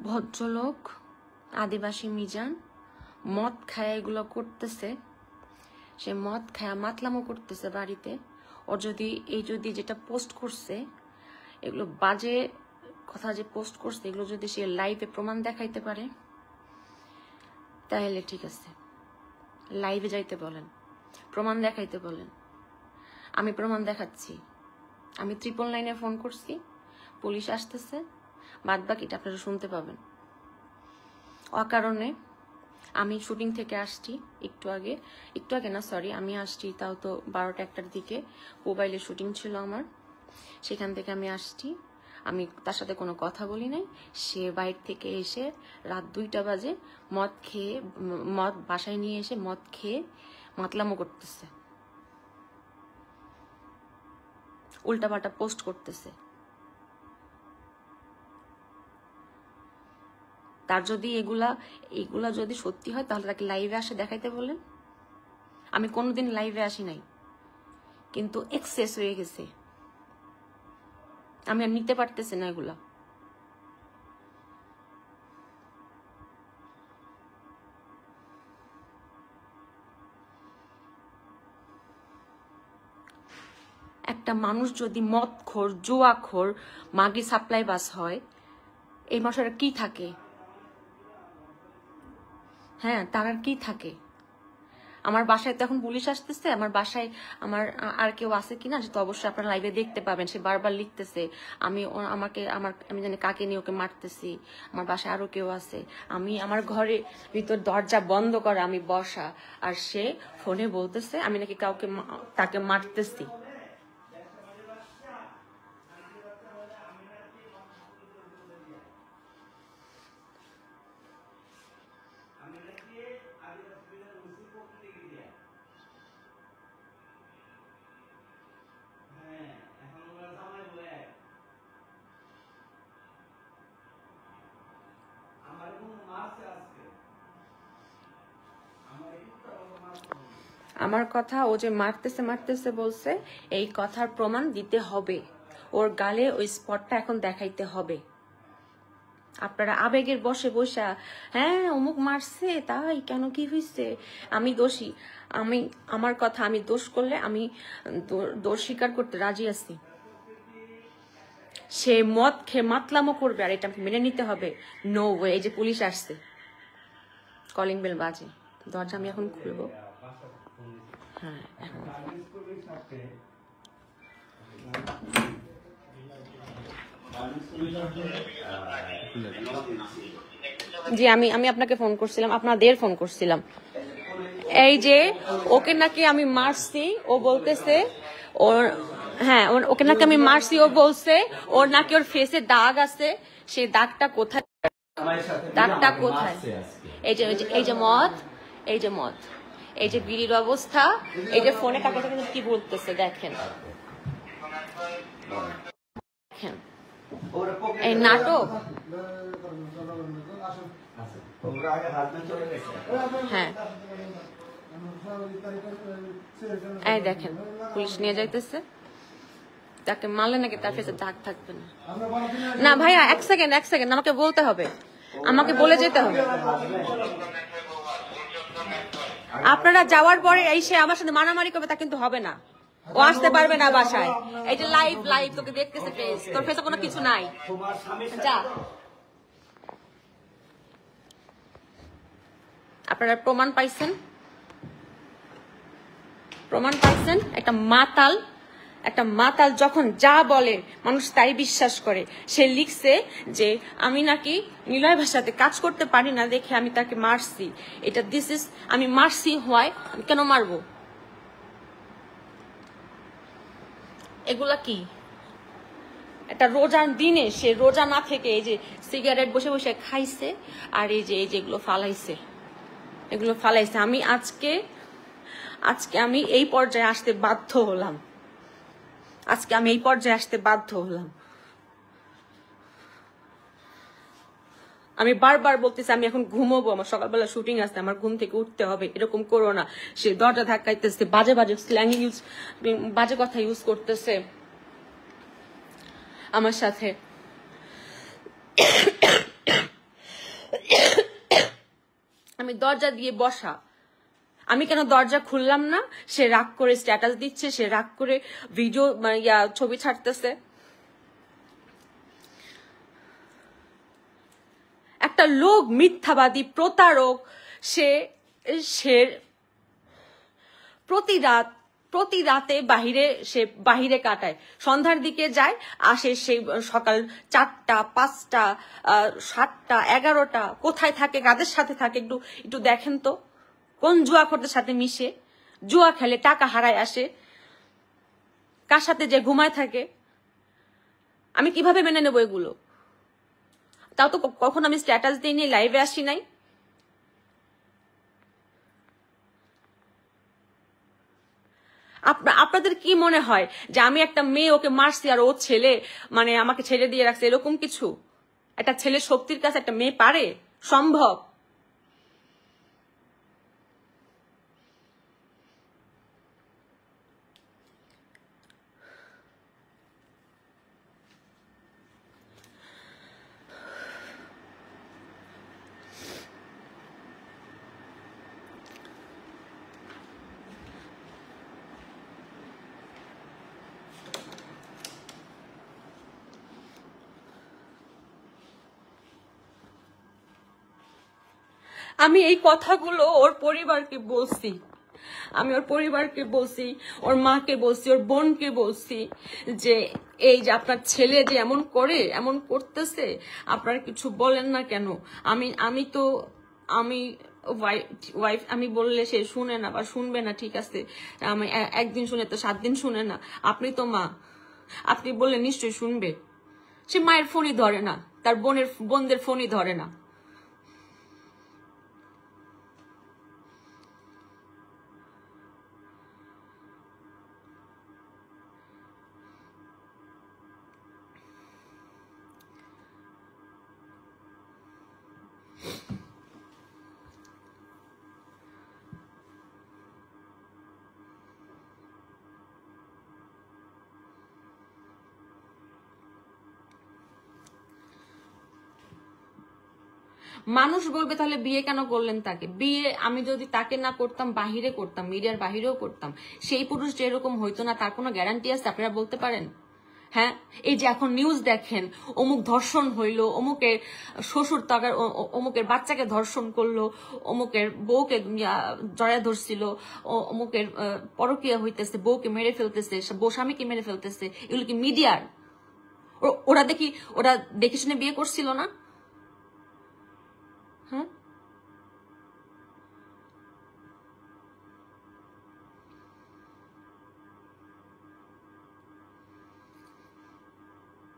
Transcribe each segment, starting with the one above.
ভদ্রলোক আদিবাসী মিজান মদ খায় এগুলো করতেছে, সে মদ খায় মাতলামো করতেছে বাড়িতে। ওর যদি যেটা পোস্ট করছে এগুলো বাজে কথা যে পোস্ট করছে এগুলো যদি সে লাইভে প্রমাণ দেখাইতে পারে তাহলে ঠিক আছে, লাইভে যাইতে বলেন, প্রমাণ দেখাইতে বলেন। আমি প্রমাণ দেখাচ্ছি। আমি 999 ফোন করছি, পুলিশ আসতেছে, বাদ বাকিটা আপনারা শুনতে পাবেন। অকারণে আমি শুটিং থেকে আসছি একটু আগে না সরি, আমি আসছি তাও তো 12টা-1টার দিকে, মোবাইলে শুটিং ছিল আমার, সেখান থেকে আমি আসছি। আমি তার সাথে কোনো কথা বলি নাই। সে বাইরে থেকে এসে রাত 2টা বাজে মদ বাসায় নিয়ে এসে মদ খেয়ে মাতলামো করতেছে, উল্টাপাল্টা পোস্ট করতেছে। তার যদি এগুলা যদি সত্যি হয় তাহলে তাকে লাইভে আসে দেখাইতে বলেন। আমি কোনোদিন লাইভে আসি নাই, কিন্তু এক্সেস হয়ে গেছে, আমি আর নিতে পারতেছি না এগুলা। একটা মানুষ যদি মদখোর, জুয়াখোর, মাগি সাপ্লাই বাস হয়, এই মাসের কি থাকে? হ্যাঁ, তার আর কি থাকে? আমার বাসায় তো এখন পুলিশ আসতেছে, আমার বাসায় আমার আর কেউ আছে কিনা যেটা অবশ্যই আপনারা লাইভে দেখতে পাবেন। সে বারবার লিখতেছে আমি জানি কাকে নিয়ে ওকে মারতেছি, আমার বাসায় আরো কেউ আছে, আমি আমার ঘরে ভিতর দরজা বন্ধ করা, আমি বসা, আর সে ফোনে বলতেছে আমি নাকি তাকে মারতেছি। আমার কথা ও যে মারতেছে বলছে, এই কথার প্রমাণ দিতে হবে, ওর গালে ওই স্পটটা এখন দেখাইতে হবে। আপনারা আবেগের বসে বসা হ্যাঁ অমুক মারছে তাই কেন, কি হয়েছে, আমি দোষী, আমার কথা আমি দোষ করলে আমি দোষ স্বীকার করতে রাজি আছি। সে মদ খেয়ে মাতলামো করবে আর এটা মেনে নিতে হবে? No way. এই যে পুলিশ আসছে, কলিং বেল বাজে, দরজা আমি এখন খুলবো। হ্যাঁ, এখন জি আমি আপনাকে ফোন করছিলাম, আপনাদের ফোন করছিলাম। এই যে ওকে নাকি আমি মারছি, ও বলতেছে ওর, হ্যাঁ ওকে নাকি আমি মারছি, ও বলছে ওর নাকি ওর ফেসে দাগ আছে। সেই দাগটা কোথায়? দাগটা কোথায়? এই যে মদ, এই যে বিড়ির অবস্থা, এই যে ফোনে কাকে কি বলতেছে দেখেন, এই নাটক। হ্যাঁ এই দেখেন পুলিশ নিয়ে যাইতেছে, তাকে মারলে নাকি তার ফেসে দাগ থাকবে না। না ভাইয়া এক সেকেন্ড আমাকে বলতে হবে, আমাকে বলে যেতে হবে। আপনারা যাওয়ার পরে এই সে আমার সাথে মারামারি করবে তা কিন্তু হবে না, ও আসতে পারবে না বাসায়। এই যে লাইভ তোকে দেখতেছে ফেস, তোর ফেসে কোনো কিছু নাই, যা। আপনারা প্রমাণ পাইছেন? একটা মাতাল যখন যা বলে মানুষ তাই বিশ্বাস করে। সে লিখছে যে আমি নাকি নিলয় ভাষাতে কাজ করতে পারি না দেখে আমি তাকে মারছি। এটা আমি মারছি হয়, আমি কেন মারবো? এগুলা কি? একটা রোজার দিনে সে রোজা না থেকে এই যে সিগারেট বসে বসে খাইছে, আর এই যে এগুলো ফালাইছে, আমি আজকে আমি এই পর্যায়ে আসতে বাধ্য হলাম। আমি বারবার বলতেছি আমি এখন ঘুমোবো, আমার সকালবেলা শুটিং আছে, আমার ঘুম থেকে উঠতে হবে, এরকম করো না। সে দরজা ধাক্কাইতেছে, বাজে বাজে কথা ইউজ করতেছে আমার সাথে। আমি দরজা দিয়ে বসা, আমি কেন দরজা খুললাম না? সে রাগ করে স্ট্যাটাস দিচ্ছে, সে রাগ করে ভিডিও ছবি ছাড়তেছে। একটা লোক মিথ্যাবাদী, প্রতারক, সে সে প্রতি রাতে সে বাহিরে কাটায়, সন্ধ্যার দিকে যায়, আসে সেই সকাল 4টা 5টা 7টা 11টা। কোথায় থাকে, কাদের সাথে থাকে একটু দেখেন তো। কোন জুয়াখোরদের সাথে মিশে, জুয়া খেলে টাকা হারায় আসে, কার সাথে যে ঘুমায় থাকে। আমি কিভাবে মেনে নেবো এগুলো? তাও তো কখন আমি স্ট্যাটাস দিইনি, লাইভে আসি নাই। আপনাদের কি মনে হয় যে আমি একটা মেয়ে, ওকে মারছি আর ও ছেলে মানে আমাকে ছেড়ে দিয়ে রাখছে, এরকম কিছু? একটা ছেলে শক্তির কাছে একটা মেয়ে পারে? সম্ভব? আমি এই কথাগুলো ওর পরিবারকে বলছি, আমি ওর পরিবারকে বলছি, ওর মাকে বলছি, ওর বোনকে বলছি যে এই যে আপনার ছেলে যে এমন করে, এমন করতেছে, আপনারা কিছু বলেন না কেন? আমি ওয়াইফ, আমি বললে সে শুনে না বা শুনবে না, ঠিক আছে, আমি একদিন শুনে তো 7 দিন শুনে না। আপনি তো মা, আপনি বললে নিশ্চয়ই শুনবে। সে মায়ের ফোনই ধরে না, তার বোনদের ফোনই ধরে না। মানুষ বলবে তাহলে বিয়ে কেন করলেন তাকে? বিয়ে আমি যদি তাকে না করতাম, বাহিরে করতাম, মিডিয়ার বাহিরেও করতাম, সেই পুরুষ যেরকম হইতো না তার কোনো গ্যারান্টি আছে আপনারা বলতে পারেন? হ্যাঁ, এই যে এখন নিউজ দেখেন, অমুক ধর্ষণ হইলো, অমুকের শ্বশুর তাকার অমুকের বাচ্চাকে ধর্ষণ করলো, অমুকের বউকে জড়ায় ধরছিল, অমুকের পরকীয়া হইতেছে, বউকে মেরে ফেলতেছে, বউ স্বামীকে মেরে ফেলতেছে। এগুলো কি মিডিয়ার? ওরা দেখে শুনে বিয়ে করছিল না? হ্যাঁ,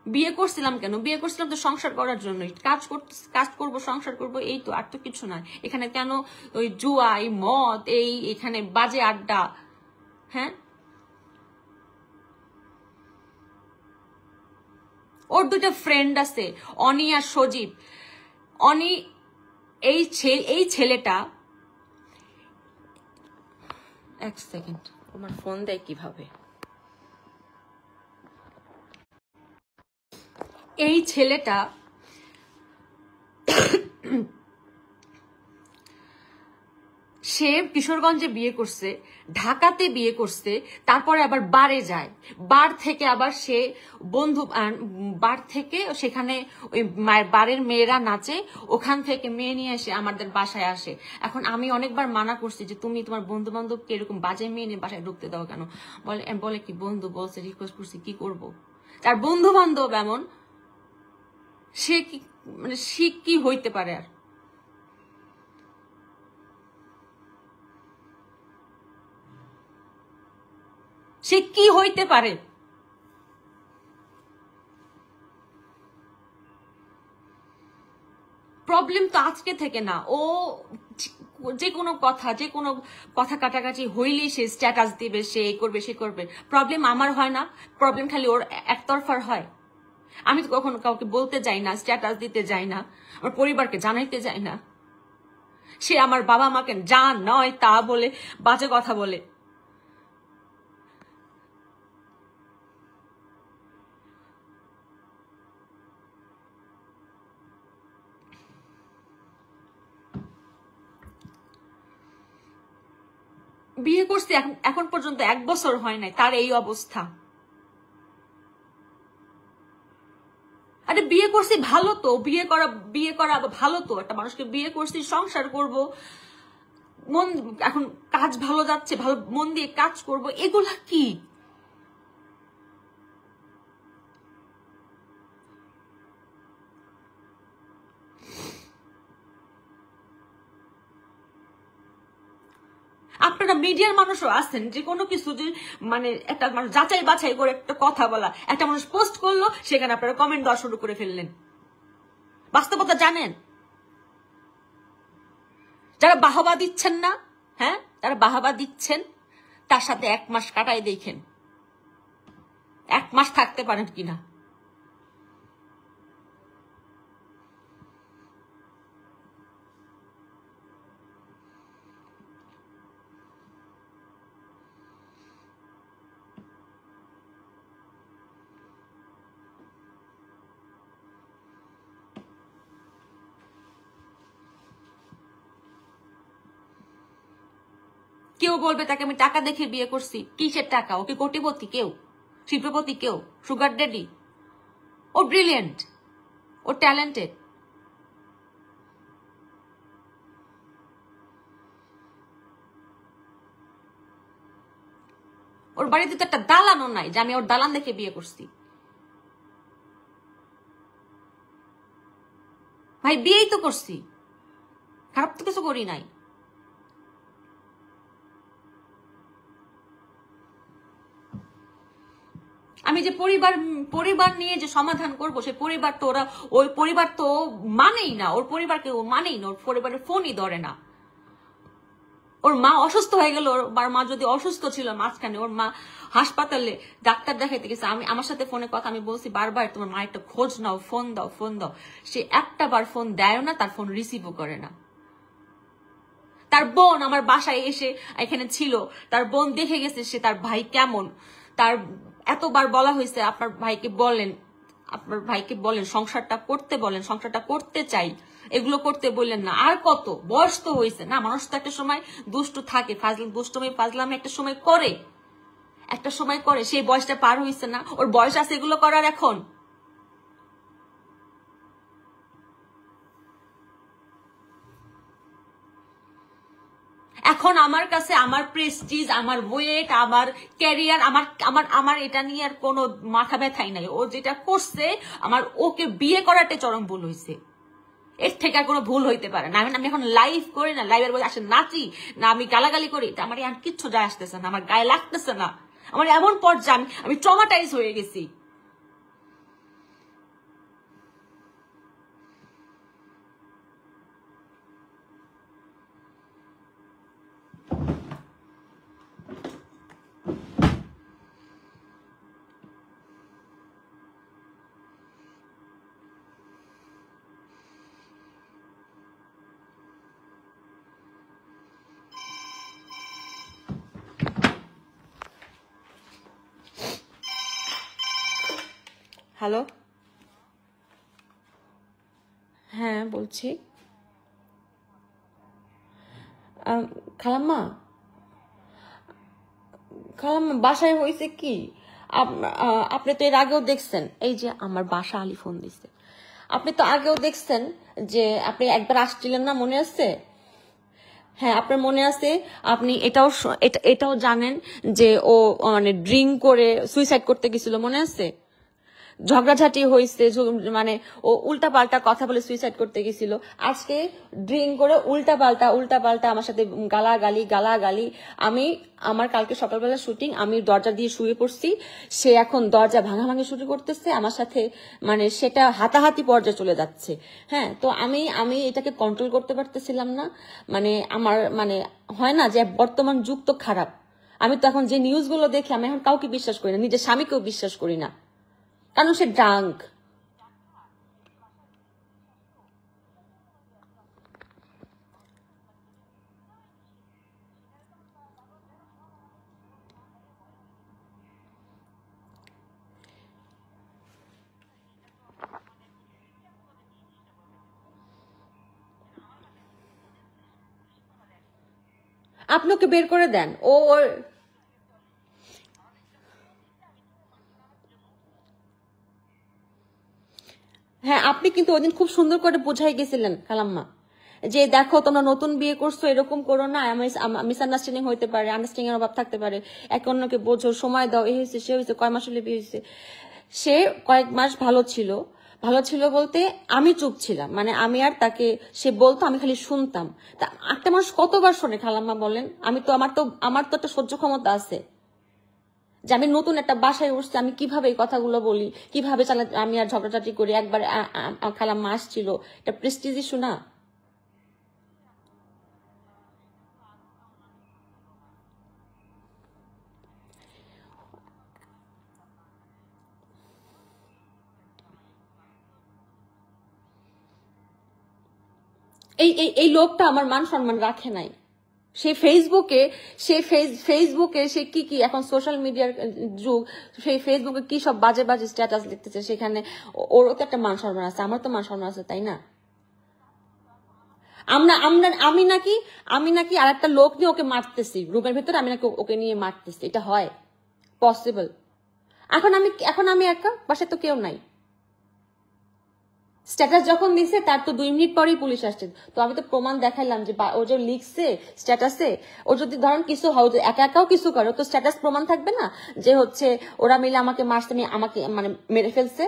বিয়ে করছিলাম কেন? বিয়ে করছিলাম তো সংসার করার জন্যই, কাজ করব, সংসার করব, এই তো, আর তো কিছু নয়। এখানে কেন ওই জুয়া, এই মদ, এখানে বাজে আড্ডা? হ্যাঁ, ওর 2টা ফ্রেন্ড আছে, অনি আর সজীব। অনি এই ছেলেটা, 1 সেকেন্ড, তোমার ফোন দেয় কিভাবে? এই ছেলেটা সে কিশোরগঞ্জে বিয়ে করছে, ঢাকাতে বিয়ে করছে, তারপরে আবার বারে যায়, বার থেকে আবার সে বার থেকে সেখানে ওই মায়ের বাড়ির মেয়েরা নাচে, ওখান থেকে মেয়ে নিয়ে এসে আমাদের বাসায় আসে। এখন আমি অনেকবার মানা করছি যে তুমি তোমার বন্ধু বান্ধবকে এরকম বাজে মেয়ে নিয়ে বাসায় ঢুকতে দাও কেন? বলে কি বন্ধু বলছে, রিকোয়েস্ট করছি, কি করব? তার বন্ধু বান্ধব এমন, সে কি মানে সে কি হইতে পারে? আর সে কি হইতে পারে? প্রবলেম তো আজকে থেকে না, ও যে কোনো কথা কাটাকাটি হইলেই সে স্ট্যাটাস দিবে, সে করবে, সে করবে। প্রবলেম আমার হয় না, প্রবলেম খালি ওর একতরফার হয়। আমি তো কখনো কাউকে বলতে যাই না, স্ট্যাটাস দিতে যাই না, আমার পরিবারকে জানাইতে যাই না। সে আমার বাবা মাকে যা নয় তা বলে, বাজে কথা বলে। বিয়ে করছি এখন পর্যন্ত 1 বছর হয় নাই, তার এই অবস্থা। আরে বিয়ে করছি ভালো তো, বিয়ে করা ভালো তো, একটা মানুষকে বিয়ে করছি, সংসার করব, মন এখন কাজ ভালো যাচ্ছে, ভালো মন দিয়ে কাজ করব, এগুলা কি? আপনারা মিডিয়ার মানুষও আছেন, যে কোনো কিছু যে মানে একটা মানুষ যাচাই বাছাই করে একটা কথা বলা, একটা মানুষ পোস্ট করলো সেখানে আপনারা কমেন্ট দেওয়া শুরু করে ফেললেন। বাস্তবতা জানেন? যারা বাহবা দিচ্ছেন না, হ্যাঁ, যারা বাহবা দিচ্ছেন, তার সাথে 1 মাস কাটাই দেখেন, 1 মাস থাকতে পারেন কিনা। কেউ বলবে তাকে আমি টাকা দেখে বিয়ে করছি, কিসের টাকা? ওকে কোটিপতি কেউ, শিল্পপতি কেউ, সুগার ড্যাডি? ও ব্রিলিয়েন্ট, ও ট্যালেন্টেড। ওর বাড়িতে তো একটা দালানও নাই যে আমি ওর দালান দেখে বিয়ে করছি। ভাই বিয়েই তো করছি, খারাপ তো কিছু করি নাই। আমি যে পরিবার নিয়ে যে সমাধান করবো, সে পরিবার তো ওই পরিবার তো মানেই না, ওর পরিবারকে ও মানেই না, ওর পরিবারের ফোনই ধরে না। ওর মা অসুস্থ হয়ে গেল, ওর মা যদি অসুস্থ ছিল মাঝখানে, ওর মা হাসপাতালে ডাক্তার দেখাইতে গেছে, আমার সাথে ফোনে কথা, আমি বলছি বারবার তোমার মা একটা খোঁজ নাও, ফোন দাও। সে একটা বার ফোন দেয় না, তার ফোন রিসিভও করে না। তার বোন আমার বাসায় এসে এখানে ছিল, তার বোন দেখে গেছে সে তার ভাই কেমন। তার এতবার বলা হয়েছে আপনার ভাইকে বলেন সংসারটা করতে চাই, এগুলো করতে বললেন না। আর কত বয়স তো হয়েছে না, মানুষ তো একটা সময় দুষ্টু থাকে, ফাজলামি একটা সময় করে, সেই বয়সটা পার হয়েছে না, ওর বয়স আছে এগুলো করার এখন। এখন আমার কাছে আমার প্রেস্টিজ, আমার ওয়েট, আমার ক্যারিয়ার, আমার এটা নিয়ে আর কোনো মাথা ব্যথাই নাই। ও যেটা করছে, ওকে বিয়ে করাতে চরম ভুল হয়েছে, এর থেকে আর কোনো ভুল হইতে পারে না। আমি এখন লাইভ করি না, লাইভের মধ্যে আসে নাচি না, আমি গালাগালি করি, আমার আর কিচ্ছু যায় আসতেছে না, আমার গায়ে লাগতেছে না। আমার এমন পর্যায়ে আমি ট্রমাটাইজ হয়ে গেছি। হ্যালো, হ্যাঁ বলছি। খালাম্মা বাসায় হয়েছে কি, আপনি তো এর আগেও দেখছেন, এই যে আমার বাসা আলী ফোন দিচ্ছে, আপনি তো আগেও দেখছেন যে আপনি একবার আসছিলেন না, মনে আছে? হ্যাঁ, আপনার মনে আছে। আপনি এটাও জানেন যে ও মানে ড্রিঙ্ক করে সুইসাইড করতে গেছিল, মনে আছে? ঝগড়াঝাটি হয়েছে, মানে ও উল্টাপাল্টা কথা বলে সুইসাইড করতে গেছিল। আজকে ড্রিঙ্ক করে উল্টাপাল্টা আমার সাথে গালাগালি। আমার কালকে সকালবেলা শুটিং, আমি দরজা দিয়ে শুয়ে পড়ছি, সে এখন দরজা ভাঙাভাঙি শুরু করতেছে আমার সাথে, মানে সেটা হাতাহাতি পর্যায়ে চলে যাচ্ছে। হ্যাঁ, তো আমি এটাকে কন্ট্রোল করতে পারতেছিলাম না। মানে হয় না যে বর্তমান যুগ তো খারাপ। আমি তো এখন যে নিউজগুলো দেখি, আমি এখন কাউকে বিশ্বাস করি না, নিজের স্বামীকেও বিশ্বাস করি না, কারণ সে ড্রাঙ্ক। আপনি ওকে বের করে দেন। হ্যাঁ, আপনি কিন্তু ওই দিন খুব সুন্দর করে বুঝাই গেছিলেন খালাম্মা, যে দেখো তোমরা নতুন বিয়ে করছো, এরকম করো না, মিসআন্ডারস্ট্যান্ডিং হইতে পারে, আন্ডারস্ট্যান্ডিং এর অভাব থাকতে পারে, একে অন্যকে বোঝো, সময় দাও, এই হয়েছে সে হয়েছে, কয় মাস হলে বিয়ে হয়েছে। সে কয়েক মাস ভালো ছিল, ভালো ছিল বলতে আমি চুপ ছিলাম, মানে আমি আর তাকে, সে বলতো আমি খালি শুনতাম। তা একটা মানুষ কতবার শোনে খালাম্মা বলেন? আমি তো আমার তো একটা সহ্য ক্ষমতা আছে, যে আমি নতুন একটা বাসায় উঠছি, আমি কিভাবে এই কথাগুলো বলি, কিভাবে আমি আর ঝগড়াঝাটি করি। একবার খালাম্মা আসছিল, এটা প্রেস্টিজ ইস্যু না? এই এই এই লোকটা আমার মান সম্মান রাখে নাই। সে ফেসবুকে, ফেসবুকে সে কি কি, এখন সোশ্যাল মিডিয়ার যুগ, সেই ফেসবুকে কি সব বাজে বাজে স্ট্যাটাস লিখতেছে, সেখানে ওরও তো একটা মান সম্মান আছে, আমার তো মান সম্মান আছে, তাই না? আমরা আমরা আমি নাকি আর একটা লোক নিয়ে ওকে মারতেছি রুমের ভেতরে, আমি নাকি ওকে নিয়ে মারতেছি, এটা হয় পসিবল? এখন আমি একা, বাসায় তো কেউ নাই। স্ট্যাটাস যখন দিছে তার তো 2 মিনিট পরেই পুলিশ আসছে। তো আমি তো প্রমাণ দেখাইলাম যে ও যে লিখছে স্ট্যাটাসে, ও যদি ধরেন কিছু হয়, একা একাও কিছু করে, তো স্ট্যাটাস প্রমাণ থাকবে না যে হচ্ছে ওরা মিলে আমাকে মারছে, নিয়ে আমাকে মানে মেরে ফেলছে।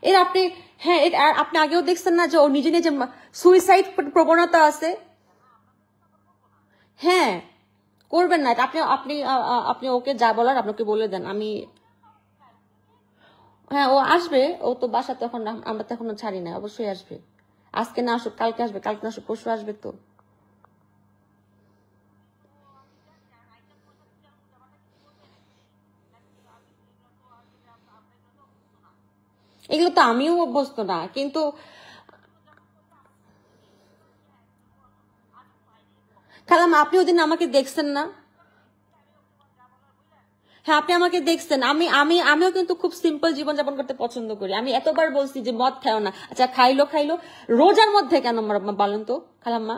এর আপনি, হ্যাঁ, আর আপনি আগেও দেখছেন না যে ও নিজে নিজে সুইসাইড প্রবণতা আছে? হ্যাঁ, করবেন না। আপনি আপনি আপনি ওকে যা বলার আপনাকে বলে দেন। হ্যাঁ, ও আসবে, ও তো বাসা তো এখন আমরা তো এখনো ছাড়ি না, অবশ্যই আসবে। আজকে না আসুক কালকে আসবে, কালকে না আসুক পরশু আসবে। তো এগুলো তো আমিও অভ্যস্ত না, কিন্তু খালাম আপনি ওদিন আমাকে দেখছেন না? হ্যাঁ, আপনি আমাকে দেখছেন, আমিও কিন্তু খুব সিম্পল জীবনযাপন করতে পছন্দ করি। আমি এতবার বলছি যে মদ খাও না, আচ্ছা খাইলো রোজার মধ্যে কেন বলেন তো খালাম্মা?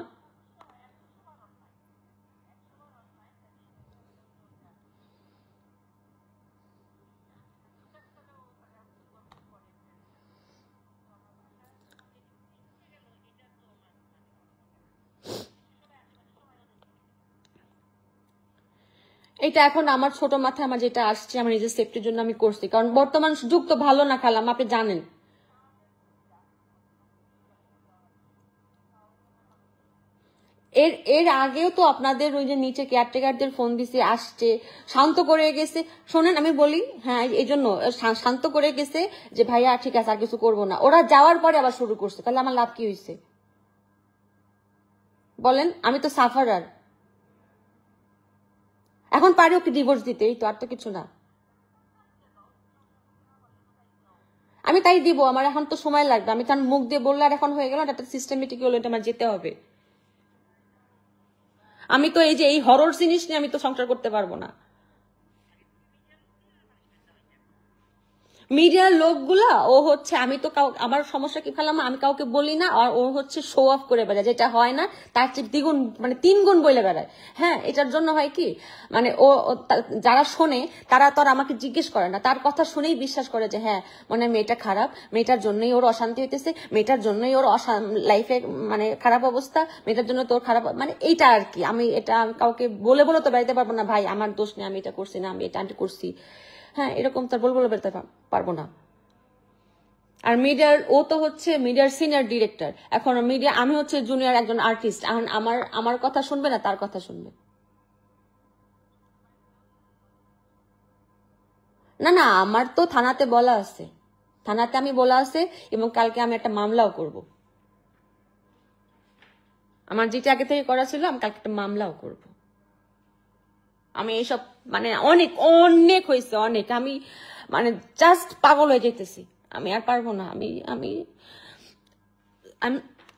এটা এখন আমার ছোট মাথায় আমার যেটা আসছে, আমার নিজের সেফটির জন্য আমি করছি, কারণ বর্তমান যুগ তো ভালো না খালাম, আপনি জানেন। এর এর আগেও তো আপনাদের ওই যে নিচে কেয়ারটেকারদের ফোন দিছে, আসছে, শান্ত করে গেছে। শোনেন আমি বলি, হ্যাঁ এই জন্য শান্ত করে গেছে যে ভাইয়া ঠিক আছে আর কিছু করবো না। ওরা যাওয়ার পরে আবার শুরু করছে, তাহলে আমার লাভ কি হয়েছে বলেন? আমি তো সাফারার। এখন পারি ওকে ডিভোর্স দিতে, এই তো, আর তো কিছু না। আমি তাই দিব, আমার এখন তো সময় লাগবে। আমি তার মুখ দিয়ে বললে আর এখন হয়ে গেল, একটা সিস্টেমেটিক হলো, এটা আমার যেতে হবে। আমি তো এই যে এই হরর জিনিস নিয়ে আমি তো সংসার করতে পারবো না। মিডিয়ার লোকগুলা, ও হচ্ছে, আমি তো আমার সমস্যা কি ফেলাম, আমি কাউকে বলি না, আর ও হচ্ছে শো অফ করে বেড়ায়, যেটা হয় না তার চেয়ে দ্বিগুণ, মানে 3 গুণ বলে বেড়ায়। হ্যাঁ, এটার জন্য হয় কি, মানে যারা শোনে তারা তো আর আমাকে জিজ্ঞেস করে না, তার কথা শুনেই বিশ্বাস করে যে হ্যাঁ মানে মেয়েটা খারাপ, মেয়েটার জন্যই ওর অশান্তি হইতেছে, মেয়েটার জন্যই ওর লাইফে মানে খারাপ অবস্থা, মেয়েটার জন্য তোর খারাপ, মানে এইটা আর কি। আমি এটা কাউকে বলে বলে তো বেড়াতে পারবো না, ভাই আমার দোষ নেই, আমি এটা করছি না, আমি এটা আন্টি করছি। হ্যাঁ, এরকম তার বলে বেরোতে পারবো না। আর ও তো হচ্ছে মিডিয়ার সিনিয়র ডিরেক্টর, এখন আমি হচ্ছে জুনিয়র একজন আর্টিস্ট। এখন আমার কথা শুনবে না, তার কথা শুনবে? না না, আমার তো থানাতে বলা আছে, থানাতে আমি বলা আছে, এবং কালকে আমি একটা মামলাও করব। আমার যেটা আগে থেকে করা ছিল, আমি কালকে একটা মামলাও করব। আমি এইসব মানে অনেক অনেক হয়েছে, অনেক, আমি মানে জাস্ট পাগল হয়ে যেতেছি। আমি আর পারবো না। আমি আই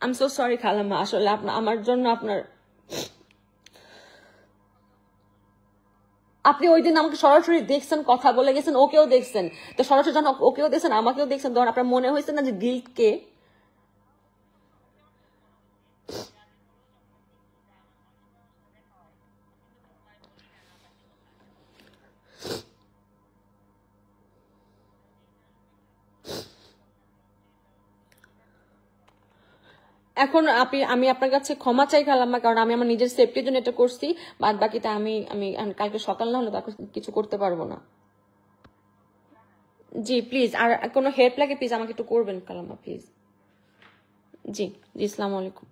এম সো সরি খালাম্মা, আসলে আমার জন্য আপনি ওই দিন আমাকে সরাসরি দেখছেন, কথা বলে গেছেন, ওকেও দেখছেন। তো সরাসরি যখন ওকেও দেখছেন আমাকেও দেখছেন, তখন আপনার মনে হয়েছে না যে গিল্ট কে? এখন আমি আপনার কাছে ক্ষমা চাই খালাম্মা, কারণ আমি আমার নিজের সেফটির জন্য এটা করছি। বাদ বাকিটা আমি আমি কালকে সকাল না হলে তাকে কিছু করতে পারবো না। জি প্লিজ, আর কোনো হেল্প লাগে প্লিজ আমাকে একটু করবেন খালাম্মা প্লিজ। জি জি, আসসালামু আলাইকুম।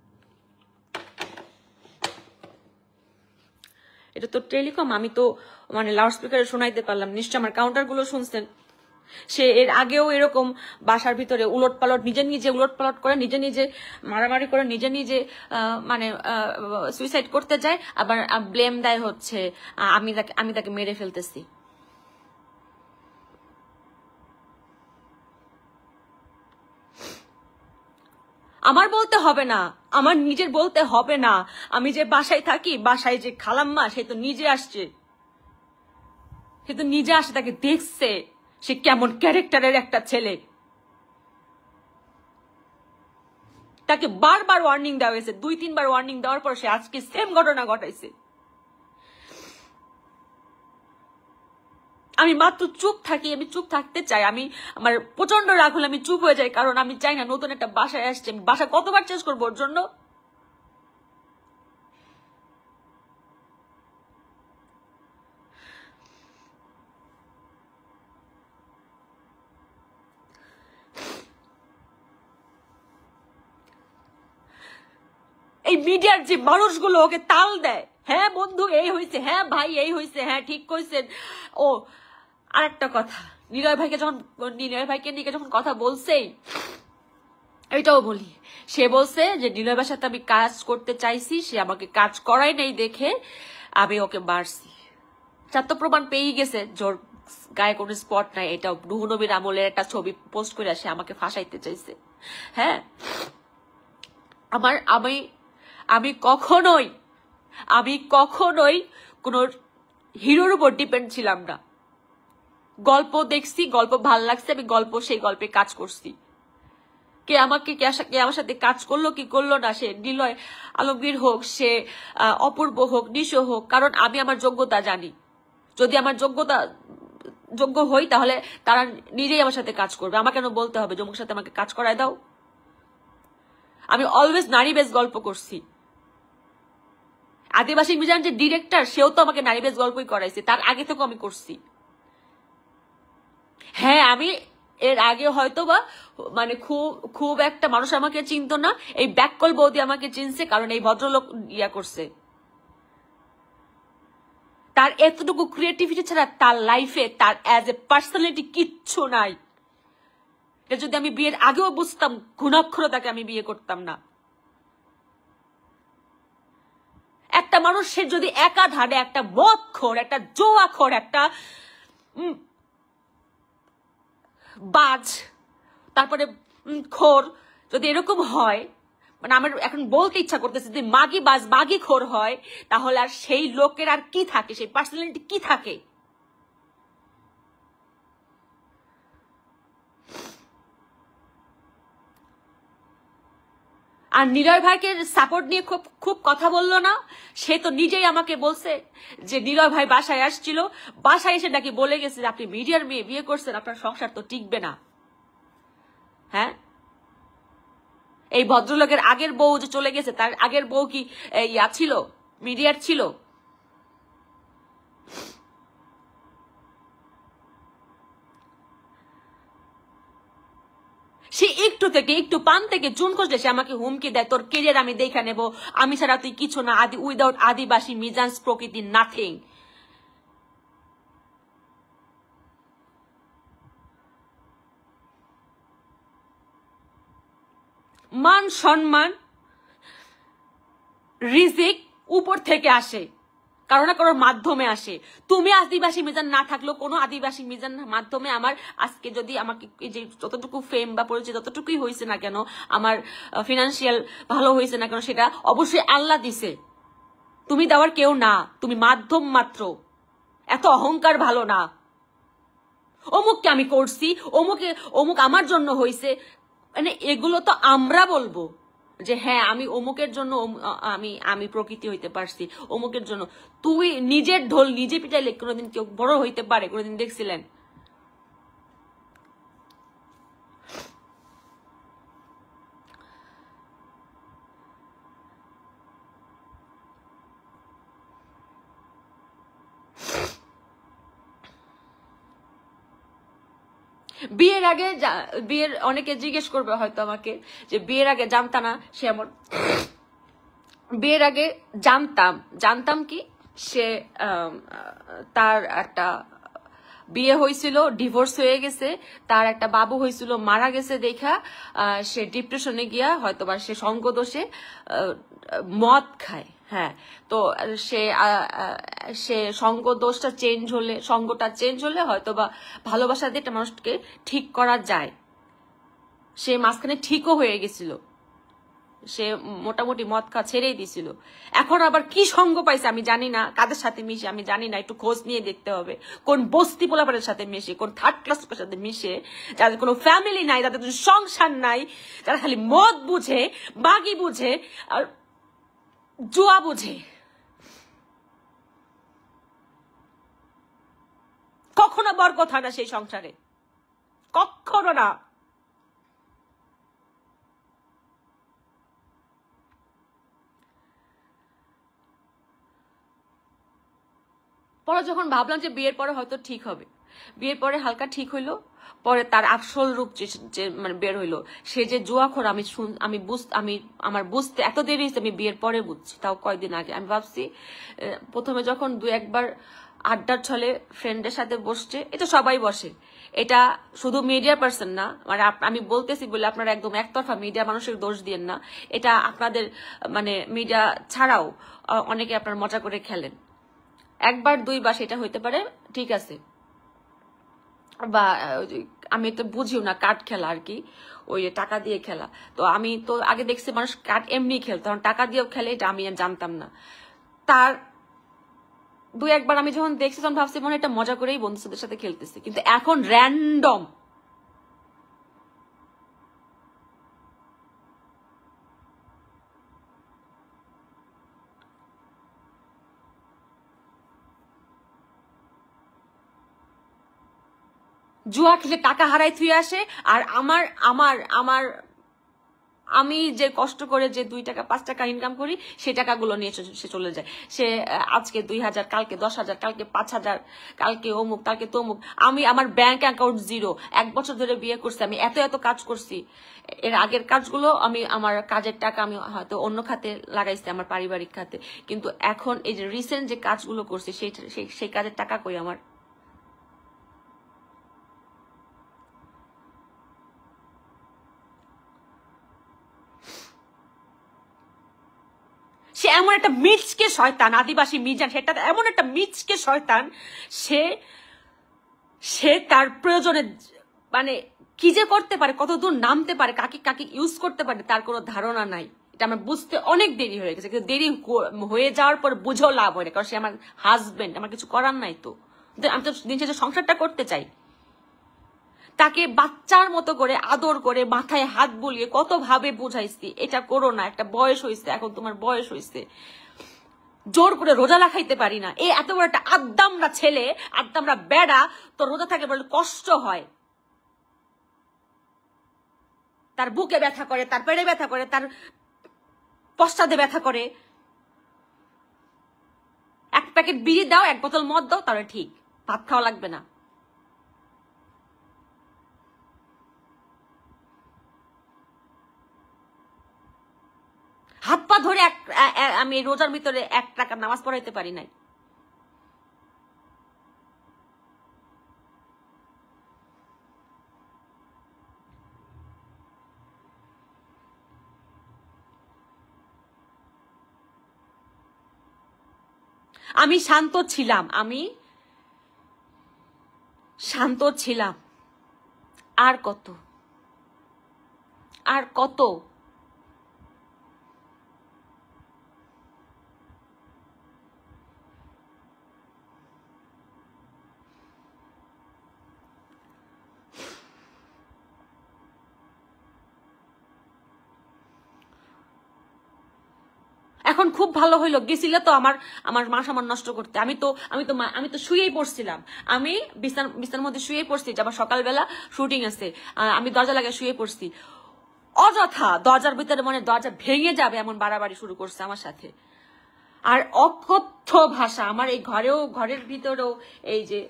এটা তো টেলিকম, আমি তো মানে লাউড স্পিকারে শোনাইতে পারলাম, নিশ্চয় আমার কাউন্টার গুলো শুনছেন। সে এর আগেও এরকম বাসার ভিতরে উলট পালট নিজে নিজে উলট পালট করে, নিজে নিজে মারামারি করে, নিজে নিজে মানে সুইসাইড করতে যায়, আবার ব্লেম দেয় হচ্ছে আমি তাকে মেরে ফেলতেছি। আমার বলতে হবে না, আমার নিজের বলতে হবে না। আমি যে বাসায় থাকি, বাসায় যে খালাম্মা সে তো নিজে আসছে, সে তো নিজে আসে, তাকে দেখছে সে কেমন ক্যারেক্টারের একটা ছেলে। তাকে বারবার ওয়ার্নিং দেওয়া হয়েছে, 2-3 বার ওয়ার্নিং দেওয়ার পর সে আজকে সেম ঘটনা ঘটাইছে। আমি মাত্র চুপ থাকি, আমি চুপ থাকতে চাই, আমি আমার প্রচন্ড রাগ হলে আমি চুপ হয়ে যাই, কারণ আমি চাই না নতুন একটা বাসায় আসছে, আমি বাসা কতবার চেঞ্জ করবো ওর জন্য। এই মিডিয়ার যে মানুষগুলো ওকে তাল দেয়, হ্যাঁ বন্ধু এই হয়েছে, হ্যাঁ ভাই এই হয়েছে, হ্যাঁ ঠিক কইছেন। ও আরেকটা কথা, নিলয় ভাইকে নিয়ে যখন কথা বলছেই, এটাও বলি, সে বলছে যে নিলয় ভাইয়ের সাথে আমি কাজ করতে চাইছি, সে আমাকে কাজ করাই নেই দেখে আমি ওকে মারছি। চার প্রমাণ পেয়ে গেছে, জোর গায়ে কোনো স্পট নাই। এটা নুহ নবীর আমলের একটা ছবি পোস্ট করে সে আমাকে ফাঁসাইতে চাইছে। হ্যাঁ, আমি কখনোই কোন হিরোর উপর ডিপেন্ড ছিলাম না। গল্প দেখছি, গল্প ভাল লাগছে, আমি সেই গল্পে কাজ করছি। কে আমার সাথে কাজ করলো কি করলো না, সে নিলয় আলমগীর হোক, সে অপূর্ব হোক, নিশো হোক, কারণ আমি আমার যোগ্যতা জানি। যদি আমার যোগ্য হই তাহলে তারা নিজেই আমার সাথে কাজ করবে। আমার কেন বলতে হবে যমুকের সাথে আমাকে কাজ করায় দাও? আমি অলওয়েজ নারী বেস গল্প করছি। আদিবাসী মিজান যে ডিরেক্টর, সেও তো আমাকে নারী বেস গল্পই করাইছে, তার আগে থেকেও আমি করছি। হ্যাঁ, আমি এর আগে হয়তো বা মানে খুব একটা মানুষ আমাকে চিনতো না, এই ব্যাককল বৌদি আমাকে চিনছে, কারণ এই ভদ্রলোক ইয়া করছে। তার এতটুকু ক্রিয়েটিভিটি ছাড়া তার লাইফে তার অ্যাজ এ পার্সোনালিটি কিচ্ছু নাই। এটা যদি আমি বিয়ের আগেও বুঝতাম, ঘুণাক্ষর তাকে আমি বিয়ে করতাম না। একটা মানুষ সে যদি একাধারে একটা মদখোর, একটা জোয়াখোর, একটা বাজ, তারপরে খোর, যদি এরকম হয়, মানে আমার এখন বলতে ইচ্ছা করতেছে যে মাগি বাজ মাগি খোর হয়, তাহলে আর সেই লোকের আর কি থাকে, সেই পার্সোনালিটি কি থাকে? আর নিলয় ভাইকে সাপোর্ট নিয়ে খুব কথা বললো না, সে তো নিজেই আমাকে বলছে যে নিলয় ভাই বাসায় আসছিল, বাসায় এসে নাকি বলে গেছে যে আপনি মিডিয়ার মেয়ে বিয়ে করছেন, আপনার সংসার তো টিকবে না। হ্যাঁ, এই ভদ্রলোকের আগের বউ যে চলে গেছে, তার আগের বউ কি ইয়া ছিল, মিডিয়ার ছিল? সে একটু পান থেকে চুন খসলে সে আমাকে হুমকি দেয়, তোর কেরিয়ার আমি দেখে নেব, আমি ছাড়া তুই কিছু না, উইদাউট আদিবাসী মিজান্স প্রকৃতি নাথিং। মান সম্মান রিজিক উপর থেকে আসে, কারো না কারোর মাধ্যমে আসে। তুমি আদিবাসী মিজান না থাকলেও কোনো আদিবাসী মিজান মাধ্যমে আমার আজকে যদি আমাকে যে যতটুকু ফেম বা পরিচয় যতটুকুই হয়েছে না কেন, আমার ফিনান্সিয়াল ভালো হয়েছে না কেন, সেটা অবশ্যই আল্লাহ দিছে। তুমি দেওয়ার কেউ না, তুমি মাধ্যম মাত্র। এত অহংকার ভালো না। অমুককে আমি করছি, অমুক আমার জন্য হয়েছে, মানে এগুলো তো আমরা বলবো যে হ্যাঁ আমি অমুকের জন্য আমি প্রকৃতি হইতে পারছি, অমুকের জন্য। তুই নিজের ঢোল নিজে পিটাইলে কোনোদিন কেউ বড় হইতে পারে? কোনোদিন দেখছিলেন? বিয়ের অনেকে জিজ্ঞেস করবে হয়তো আমাকে যে বিয়ের আগে জানতা না সে এমন। বিয়ের আগে জানতাম কি সে তার একটা বিয়ে হয়েছিল, ডিভোর্স হয়ে গেছে, তার একটা বাবু হয়েছিল, মারা গেছে দেখা সে ডিপ্রেশনে গিয়া হয়তোবা সে সঙ্গ দোষে মদ খায়। হ্যাঁ, তো সে সঙ্গ দোষটা সঙ্গটা চেঞ্জ হলে হয়তোবা ভালোবাসা দিয়ে একটা মানুষকে ঠিক করা যায়। সে মাঝখানে ঠিকও হয়ে গেছিল, সে মোটামুটি মদ খাওয়া ছেড়েই দিছিল। এখন আবার কি সঙ্গ পাইছে আমি জানি না, কাদের সাথে মিশে আমি জানি না, একটু খোঁজ নিয়ে দেখতে হবে। কোন বস্তি পোলাপানের সাথে মিশে, কোন থার্ড ক্লাস সাথে মিশে, যাদের কোনো ফ্যামিলি নাই, যাদের কোনো সংসার নাই, যারা খালি মদ বুঝে, বাগি বুঝে আর জুয়া বুঝে। কখনো বরকত হয় না সেই সংসারে, কখনো না। পরে যখন ভাবলাম যে বিয়ের পরে হয়তো ঠিক হবে, বিয়ের পরে হালকা ঠিক হইলো, পরে তার আসল রূপ যে মানে বের হইলো, সে যে জুয়াখোর আমার বুঝতে এত দেরি হয়েছে, আমি বিয়ের পরে বুঝছি, তাও কয়েকদিন আগে। আমি ভাবছি প্রথমে যখন 2-1 বার আড্ডার ছলে ফ্রেন্ডের সাথে বসছে, এটা সবাই বসে, এটা শুধু মিডিয়া পার্সন না, মানে আমি বলতেছি বলে আপনারা একদম একতরফা মিডিয়া মানুষের দোষ দিয়েন না, এটা আপনাদের মানে মিডিয়া ছাড়াও অনেকে আপনার মজা করে খেলেন। 1-2 বার সেটা হইতে পারে, ঠিক আছে, বা আমি তো বুঝিও না কার্ড খেলা আর কি, ওই টাকা দিয়ে খেলা। তো আমি তো আগে দেখছি মানুষ কার্ড এমনি খেলতো, তখন টাকা দিয়েও খেলে, এটা আমি জানতাম না। তার 2-1 বার আমি যখন দেখছি তখন ভাবছি মনে এটা মজা করেই বন্ধুদের সাথে খেলতেছি, কিন্তু এখন র্যান্ডম জুয়া খেলে টাকা হারাই থুয়ে আসে। আর আমি যে কষ্ট করে যে 2 টাকা 5 টাকা ইনকাম করি, সেই টাকাগুলো নিয়ে সে চলে যায়। সে আজকে 2000, কালকে 10,000, কালকে 5,000, কালকে অমুক, কালকে তমুক। আমার ব্যাংক অ্যাকাউন্ট 0। 1 বছর ধরে বিয়ে করছি, আমি এত কাজ করছি। এর আগের কাজগুলো আমার কাজের টাকা আমি হয়তো অন্য খাতে লাগাইছি, আমার পারিবারিক খাতে, কিন্তু এখন এই যে রিসেন্ট যে কাজগুলো করছি সেই কাজের টাকা কই আমার? সে এমন একটা মিচকে শয়তান, আদিবাসী মিজান, সেটা এমন একটা মিচকে শয়তান, সে তার প্রয়োজনে মানে কি যে করতে পারে, কতদূর নামতে পারে, কাকে ইউজ করতে পারে, তার কোনো ধারণা নাই। এটা আমার বুঝতে অনেক দেরি হয়ে গেছে, কিন্তু দেরি হয়ে যাওয়ার পর বুঝেও লাভ হয় না, কারণ সে আমার হাজবেন্ড, আমার কিছু করার নাই। তো আমি তো দিন শেষে সংসারটা করতে চাই। তাকে বাচ্চার মতো করে আদর করে মাথায় হাত বুলিয়ে কত ভাবে বুঝাইছি এটা করো না, একটা বয়স হয়েছে, এখন তোমার বয়স হয়েছে। জোর করে রোজা রাখাইতে পারি না। এত বড় একটা আদ্দামরা ছেলে, আদ্দামরা বেড়া, তো রোজা থাকলে বলে কষ্ট হয়। তার বুকে ব্যথা করে, তার পেটে ব্যথা করে, তার পশ্চাদে ব্যথা করে। 1 প্যাকেট বিড়ি দাও, 1 বোতল মদ দাও, তাহলে ঠিক, ভাত খাওয়া লাগবে না। হাত পা ধরে আমি রোজার ভিতরে 1 টাকা নামাজ পড়াইতে পারি নাই। আমি শান্ত ছিলাম, আর কত এখন খুব ভালো হইলো। গেছিলে তো আমার মা সামান নষ্ট করতে। আমি তো শুয়েই পড়ছিলাম, আমি বিছানার মধ্যে শুয়ে পড়ছি, যে আমার সকালবেলা শুটিং আছে, আমি দরজা লাগায় শুয়ে পড়ছি। অযথা দরজার ভিতরে মনে দরজা ভেঙে যাবে এমন বাড়াবাড়ি শুরু করছে আমার সাথে। আর অকথ্য ভাষা, আমার এই ঘরের ভিতরেও এই যে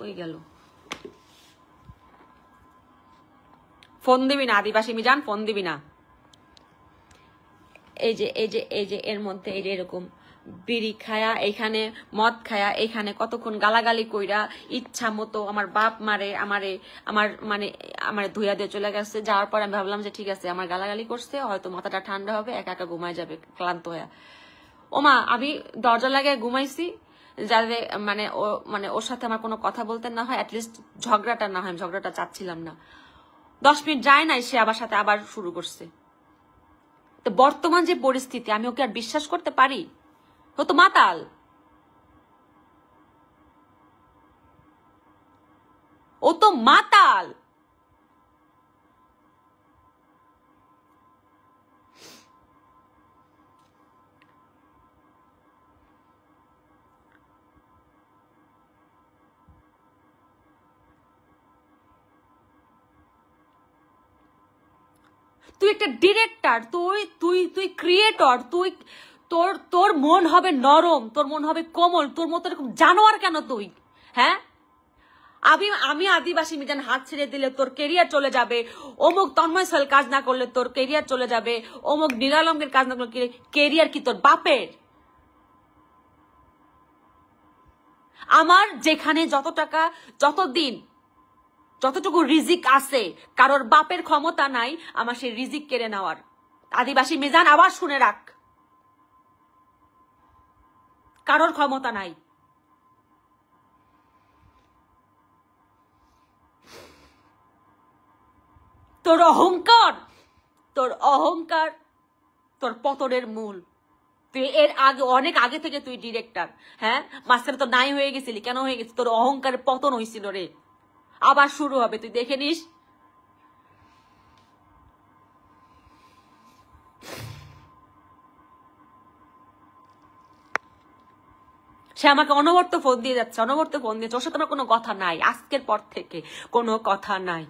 কই গেল? ফোন দিবি না আদিবাসী মিজান, ফোন দিবি না। এই যে এই যে এই যে এর মধ্যে এই যে এরকম বিড়ি খায়া, এইখানে মদ খায়া, এইখানে কতক্ষণ গালাগালি কইরা ইচ্ছা মতো আমার বাপ মারে আমার ধুইয়া দিয়ে চলে গেছে। যাওয়ার পর আমি ভাবলাম যে ঠিক আছে, আমার গালাগালি করছে, হয়তো মাথাটা ঠান্ডা হবে, একা একা ঘুমায় যাবে ক্লান্ত হয়ে। ওমা আমি দরজা লাগায় ঘুমাইছি, যাতে ওর সাথে আমার কোনো কথা বলতে না হয়, অ্যাটলিস্ট ঝগড়াটা না হয়। ঝগড়াটা চাচ্ছিলাম না। 10 মিনিট যায় নাই, সে আবার সাথে আবার শুরু করছে। তো বর্তমান যে পরিস্থিতি, আমি ওকে আর বিশ্বাস করতে পারি? ও তো মাতাল, ও তো মাতাল। তুই একটা ডিরেক্টর, তুই ক্রিয়েটর, তোর মন হবে নরম, তোর মন হবে কোমল, তোর মতো এরকম জানোয়ার কেন তুই? হ্যাঁ, আমি আদিবাসী মিজান হাত ছেড়ে দিলে তোর কেরিয়ার চলে যাবে, অমুক তন্ময় সল কাজ না করলে তোর কেরিয়ার চলে যাবে, অমুক নিরালঙ্গের কাজ না করলে কেরিয়ার কি তোর বাপের? আমার যেখানে যত টাকা, যতদিন যতটুকু রিজিক আছে, কারোর বাপের ক্ষমতা নাই আমার সেই রিজিক কেড়ে নেওয়ার। আদিবাসী মিজান আবার শুনে রাখ, কারোর ক্ষমতা নাই। তোর অহংকার তোর পতনের মূল। তুই এর আগে, অনেক আগে থেকে তুই ডিরেক্টর, হ্যাঁ, মাঝখানে তো নাই হয়ে গেছিলি, কেন হয়ে গেছিস? তোর অহংকারের পতন হয়েছিল রে, আবার শুরু হবে, তুই দেখে নিস। সে আমাকে অনবরত ফোন দিয়ে যাচ্ছে, অনবরত ফোন দিয়েছে। ওর সাথে আমার কোনো কথা নাই, আজকের পর থেকে কোনো কথা নাই।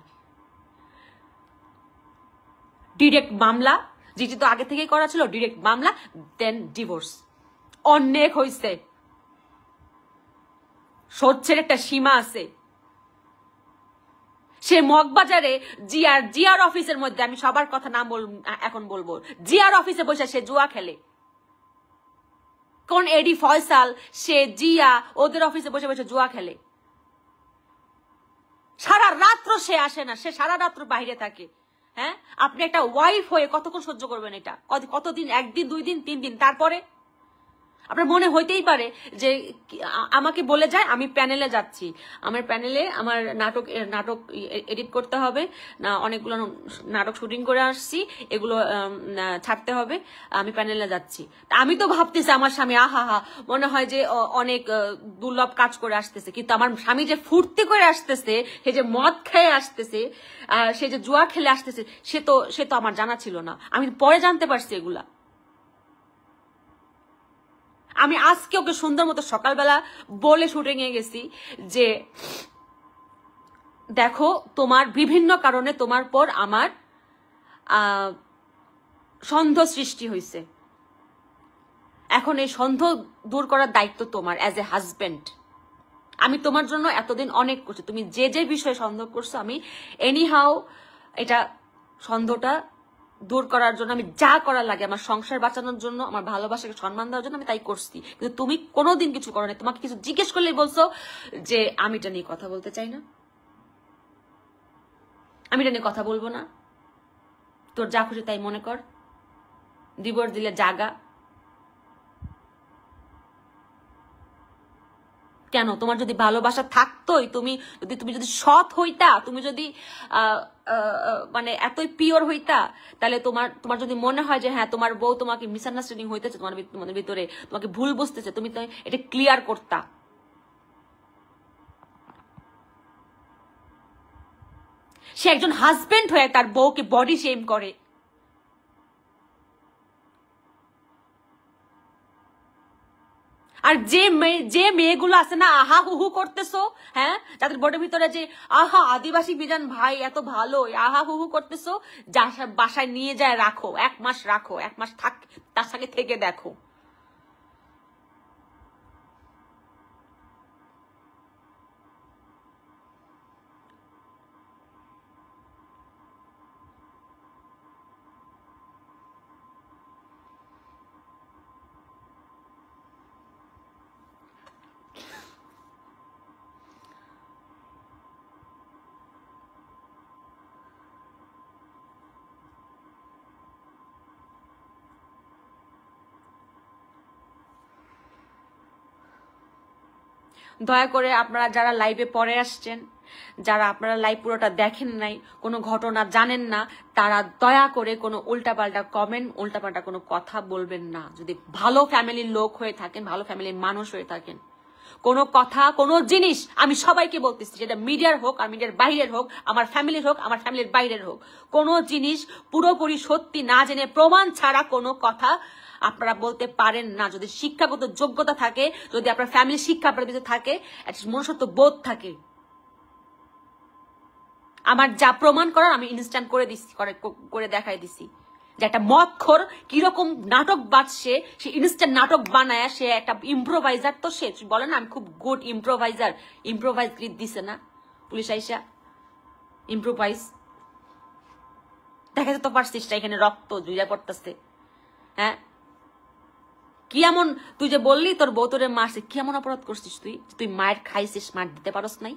ডিরেক্ট মামলা, যেটি তো আগে থেকেই করা ছিল, ডিরেক্ট মামলা, দেন ডিভোর্স। অনেক হয়েছে, সহ্যের একটা সীমা আছে। সে মগবাজারে জিয়ার অফিসের মধ্যে, আমি সবার কথা নাম এখন বলবো, জিয়ার অফিসে বসে সে জুয়া খেলে। কোন এডি ফয়সাল, সে জিয়া, ওদের অফিসে বসে বসে জুয়া খেলে। সারা রাত্র সে আসে না, সে সারা রাত্র বাইরে থাকে। হ্যাঁ, আপনি একটা ওয়াইফ হয়ে কতক্ষণ সহ্য করবেন এটা? কতদিন? 1 দিন, 2 দিন, 3 দিন, তারপরে আপনার মনে হইতেই পারে যে আমাকে বলে যায় আমি প্যানেলে যাচ্ছি, আমার প্যানেলে আমার নাটক এডিট করতে হবে না, অনেকগুলো নাটক শুটিং করে আসছি, এগুলো ছাড়তে হবে, আমি প্যানেলে যাচ্ছি। আমি তো ভাবতেছি আমার স্বামী আহা মনে হয় যে অনেক দুর্লভ কাজ করে আসতেছে, কিন্তু আমার স্বামী যে ফুর্তি করে আসতেছে, সে যে মদ খেয়ে আসতেছে, সে যে জুয়া খেলে আসতেছে, সে তো আমার জানা ছিল না। আমি পরে জানতে পারছি এগুলা। আমি আজকে ওকে সুন্দর মতো সকালবেলা বলে শুটিং এ গেছি যে দেখো, তোমার বিভিন্ন কারণে তোমার পর আমার সন্দেহ সৃষ্টি হয়েছে, এখন এই সন্দেহ দূর করার দায়িত্ব তোমার অ্যাজ এ হাজবেন্ড। আমি তোমার জন্য এতদিন অনেক করছি, তুমি যে বিষয়ে সন্দেহ করছো, আমি এনিহাও এটা সন্দেহটা দূর করার জন্য আমি যা করার লাগে, আমার সংসার বাঁচানোর জন্য, আমার ভালোবাসাকে সম্মান দেওয়ার জন্য আমি তাই করছি। কিন্তু তুমি কোনোদিন কিছু করো না। তোমাকে কিছু জিজ্ঞেস করলে বলছো যে আমি এটা নিয়ে কথা বলতে চাই না, আমি এটা নিয়ে কথা বলবো না, তোর যা খুশি তাই মনে কর, ডিভোর্স দিলে জাগা। কেন? তোমার যদি ভালোবাসা থাকতোই, তুমি যদি সৎ হইতা, তুমি যদি এতই পিওর হইতা, তাহলে তোমার যদি মনে হয় যে হ্যাঁ তোমার বউ তোমাকে মিসআন্ডারস্ট্যান্ডিং হইতেছে, তোমাদের ভিতরে তোমাকে ভুল বুঝতেছে, তুমি তো এটা ক্লিয়ার করতা। সে একজন হাজবেন্ড হয়ে তার বউকে বডি শেম করে। আর যে মেয়েগুলো আছে না, আহা হুহু করতেছো, হ্যাঁ, যাদের বডির ভিতরে যে আহা আদিবাসী মিজান ভাই এত ভালো, আহা হুহু করতেছো, বাসায় নিয়ে যায় রাখো, 1 মাস রাখো, 1 মাস থাক, তার সাথে থেকে দেখো। দয়া করে আপনারা যারা লাইভে পরে আসছেন, যারা আপনারা লাইভ পুরোটা দেখেন নাই, কোনো ঘটনা জানেন না, তারা দয়া করে কোনো উল্টাপাল্টা কমেন্ট, উল্টাপাল্টা কোনো কথা বলবেন না। যদি ভালো ফ্যামিলির লোক হয়ে থাকেন, ভালো ফ্যামিলির মানুষ হয়ে থাকেন, কোনো কথা, কোনো জিনিস, আমি সবাইকে বলতেছি, সেটা মিডিয়ার হোক আর মিডিয়ার বাইরের হোক, আমার ফ্যামিলির হোক, আমার ফ্যামিলির বাইরের হোক, কোনো জিনিস পুরোপুরি সত্যি না জেনে প্রমাণ ছাড়া কোনো কথা আপনারা বলতে পারেন না। যদি শিক্ষাগত যোগ্যতা থাকে, যদি আপনার ফ্যামিলি শিক্ষা আপনার ভিতরে থাকে, মনুষ্যত্ব বোধ থাকে, আমার যা প্রমাণ করার আমি ইনস্ট্যান্ট করে দিচ্ছি, করে দেখাই দিছি যে একটা মদখোর কিরকম নাটক বাজছে, সে ইনস্ট্যান্ট নাটক বানায়, সে একটা ইম্প্রোভাইজার। তো সে বলে না আমি খুব গুড ইম্প্রোভাইজার, ইম্প্রোভাইজ গ্রিড দিছে না পুলিশ আইসা, ইম্প্রোভাইজ দেখাতে তো পারছিস এখানে রক্ত জুড়ে পড়তেছে। হ্যাঁ, কি এমন তুই যে বললি তোর বউ তোরে মারছে, কি এমন অপরাধ করছিস তুই? তুই মায়ের খাইছিস, মার দিতে পারস নাই?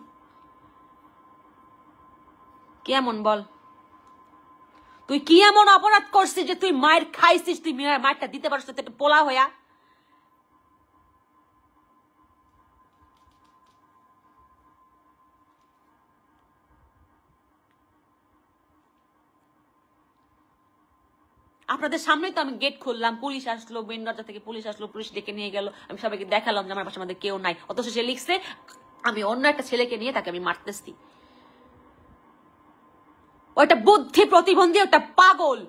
কি এমন বল, তুই কি এমন অপরাধ করছিস যে তুই মায়ের খাইছিস, তুই মায়েরটা দিতে পারছিস? তুই একটা পোলা হইয়া। আপনাদের সামনেই তো আমি গেট খুললাম, পুলিশ আসলো, মেন দরজা থেকে পুলিশ আসলো, পুলিশ ডেকে নিয়ে গেল, আমি সবাইকে দেখালাম যে আমার পাশে আমাদের কেউ নাই, অথচ সে লিখছে আমি অন্য একটা ছেলেকে নিয়ে তাকে আমি মারতেছি। ওইটা বুদ্ধি প্রতিবন্ধী, ওটা পাগল।